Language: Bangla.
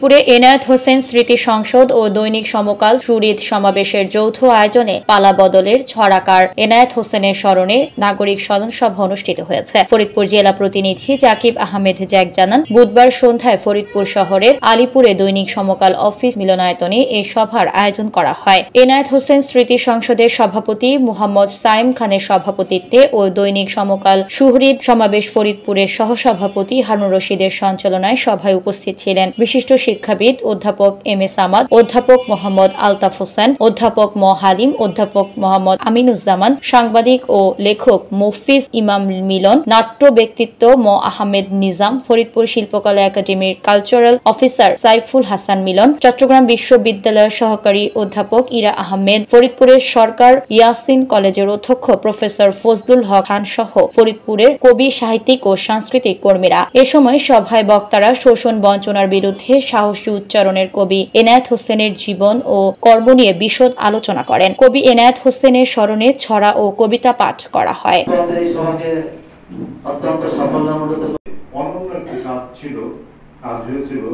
পুরে এনায়েত হোসেন স্মৃতি সংসদ ও দৈনিক সমকাল সুহৃদ সমাবেশের যৌথ আয়োজনে পালা বদলের ছড়াকার এনায়েত হোসেনের স্মরণে নাগরিক স্মরণসভা অনুষ্ঠিত হয়েছে। ফরিদপুর জেলা প্রতিনিধি জাকিব আহমেদ জ্যাক জানান, বুধবার সন্ধ্যায় ফরিদপুর শহরের আলীপুরে দৈনিক সমকাল অফিস মিলনায়তনে এই সভার আয়োজন করা হয়। এনায়েত হোসেন স্মৃতি সংসদের সভাপতি মুহাম্মদ সাইম খানের সভাপতিত্বে ও দৈনিক সমকাল সুহৃদ সমাবেশ ফরিদপুরের সহসভাপতি হারুন রশিদের সঞ্চালনায় সভায় উপস্থিত ছিলেন বিশিষ্ট শিক্ষাবিদ অধ্যাপক এম এ সামাদ, অধ্যাপক মোহাম্মদ আলতাফ হোসেন, অধ্যাপক ম হালিম, অধ্যাপক মোহাম্মদ আমিনুজ্জামান, সাংবাদিক ও লেখক মুফিজ ইমাম মিলন, নাট্য ব্যক্তিত্ব ম আহমেদ নিজাম, ফরিদপুর শিল্পকলা একাডেমির কালচারাল অফিসার সাইফুল হাসান মিলন, চট্টগ্রাম বিশ্ববিদ্যালয়ের সহকারী অধ্যাপক ইরা আহমেদ, ফরিদপুরের সরকার ইয়াসিন কলেজের অধ্যক্ষ প্রফেসর ফজলুল হক খান সহ ফরিদপুরের কবি, সাহিত্যিক ও সাংস্কৃতিক কর্মীরা। এ সময় সভায় বক্তারা শোষণ বঞ্চনার বিরুদ্ধে সাহসী উচ্চারণের কবি এনায়েত হোসেনের জীবন ও কর্ম নিয়ে বিশদ আলোচনা করেন। কবি এনায়েত হোসেনের স্মরণে ছড়া ও কবিতা পাঠ করা হয়। অত্যন্ত সাফল্যমণ্ডিত ছিল, কাজ হয়েছিল